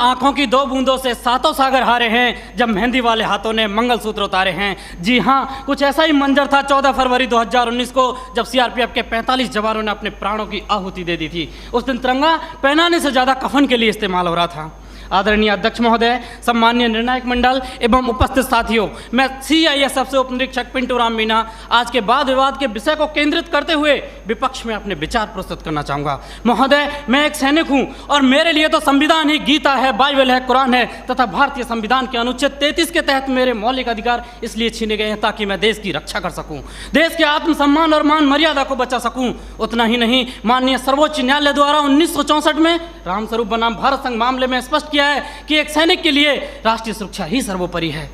आंखों की 2 बूंदों से सातों सागर हारे हैं, जब मेहंदी वाले हाथों ने मंगलसूत्र उतारे हैं। जी हाँ, कुछ ऐसा ही मंजर था 14 फरवरी 2019 को, जब सीआरपीएफ के 45 जवानों ने अपने प्राणों की आहुति दे दी थी। उस दिन तिरंगा पहनाने से ज़्यादा कफन के लिए इस्तेमाल हो रहा था। आदरणीय अध्यक्ष महोदय, सम्मानीय निर्णायक मंडल एवं उपस्थित साथियों, मैं सीआईएसएफ से उप निरीक्षक पिंटू राम मीना आज के वाद विवाद के विषय को केंद्रित करते हुए विपक्ष में अपने विचार प्रस्तुत करना चाहूँगा। महोदय, मैं एक सैनिक हूँ और मेरे लिए तो संविधान ही गीता है, बाइबल है, कुरान है तथा भारतीय संविधान के अनुच्छेद 33 के तहत मेरे मौलिक अधिकार इसलिए छीने गए हैं ताकि मैं देश की रक्षा कर सकूँ, देश के आत्मसम्मान और मान मर्यादा को बचा सकूँ। उतना ही नहीं, माननीय सर्वोच्च न्यायालय द्वारा 1964 में रामस्वरूप बनाम भारत संघ मामले में स्पष्ट किया है कि एक सैनिक के लिए राष्ट्रीय सुरक्षा ही सर्वोपरि है।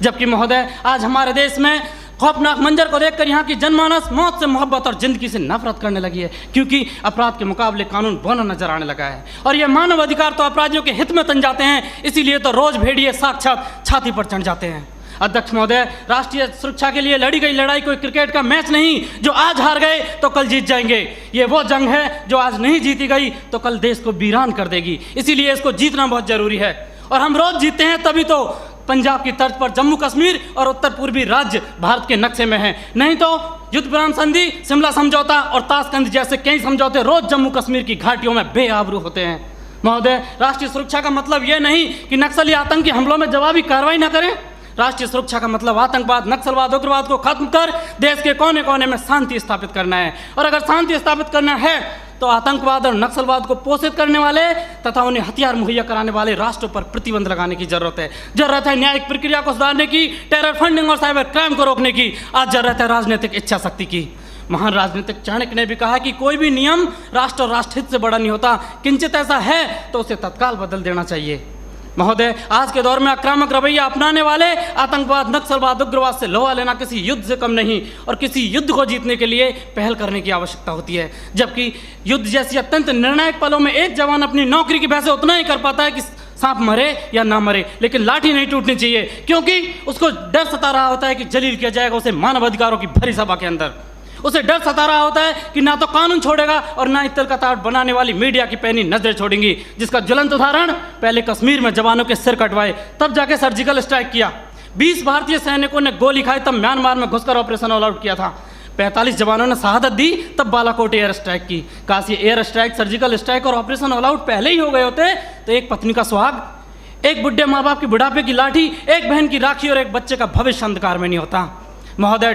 जबकि महोदय, आज हमारे देश में खौफनाक मंजर को देखकर यहाँ की जनमानस मौत से मोहब्बत और जिंदगी से नफरत करने लगी है, क्योंकि अपराध के मुकाबले कानून बौना नजर आने लगा है और ये मानव अधिकार तो अपराधियों के हित में तन जाते हैं, इसीलिए तो रोज भेड़िए साक्षात छाती पर चढ़ जाते हैं। अध्यक्ष महोदय, राष्ट्रीय सुरक्षा के लिए लड़ी गई लड़ाई कोई क्रिकेट का मैच नहीं जो आज हार गए तो कल जीत जाएंगे। ये वो जंग है जो आज नहीं जीती गई तो कल देश को वीरान कर देगी, इसीलिए इसको जीतना बहुत जरूरी है। और हम रोज जीतते हैं तभी तो पंजाब की तर्ज पर जम्मू कश्मीर और उत्तर पूर्वी राज्य भारत के नक्शे में है, नहीं तो युद्ध विराम संधि, शिमला समझौता और ताशकंद जैसे कई समझौते रोज जम्मू कश्मीर की घाटियों में बेआबरू होते हैं। महोदय, राष्ट्रीय सुरक्षा का मतलब यह नहीं कि नक्सली आतंकी हमलों में जवाबी कार्रवाई न करें। राष्ट्रीय सुरक्षा का मतलब आतंकवाद, नक्सलवाद, उग्रवाद को खत्म कर देश के कोने कोने में शांति स्थापित करना है। और अगर शांति स्थापित करना है तो आतंकवाद और नक्सलवाद को पोषित करने वाले तथा उन्हें हथियार मुहैया कराने वाले राष्ट्रों पर प्रतिबंध लगाने की जरूरत है। जरूरत है न्यायिक प्रक्रिया को सुधारने की, टेरर फंडिंग और साइबर क्राइम को रोकने की। आज जरूरत है राजनीतिक इच्छा शक्ति की। महान राजनीतिक चाणक्य ने भी कहा कि कोई भी नियम राष्ट्र और राष्ट्रहित से बड़ा नहीं होता, किंचित ऐसा है तो उसे तत्काल बदल देना चाहिए। महोदय, आज के दौर में आक्रामक रवैया अपनाने वाले आतंकवाद, नक्सलवाद, उग्रवाद से लोहा लेना किसी युद्ध से कम नहीं और किसी युद्ध को जीतने के लिए पहल करने की आवश्यकता होती है। जबकि युद्ध जैसी अत्यंत निर्णायक पलों में एक जवान अपनी नौकरी की वजह से उतना ही कर पाता है कि सांप मरे या ना मरे, लेकिन लाठी नहीं टूटनी चाहिए, क्योंकि उसको डर सता रहा होता है कि जलील किया जाएगा उसे मानव अधिकारों की भरी सभा के अंदर। उसे डर सता रहा होता है कि ना तो कानून छोड़ेगा और ना ही तिल का ताड़ बनाने वाली मीडिया की पैनी नजरें छोड़ेंगी, जिसका ज्वलंत उदाहरण पहले कश्मीर में जवानों के सिर कटवाए तब जाके सर्जिकल स्ट्राइक किया। 20 भारतीय सैनिकों ने गोली खाई तब म्यांमार में घुसकर ऑपरेशन ऑल आउट किया था। 45 जवानों ने शहादत दी तब बालाकोट एयर स्ट्राइक की। काश ये एयर स्ट्राइक, सर्जिकल स्ट्राइक और ऑपरेशन ऑल आउट पहले ही हो गए होते तो एक पत्नी का सुहाग, एक बुढ़े माँ बाप की बुढ़ापे की लाठी, एक बहन की राखी और एक बच्चे का भविष्य अंधकार में नहीं होता। महोदय,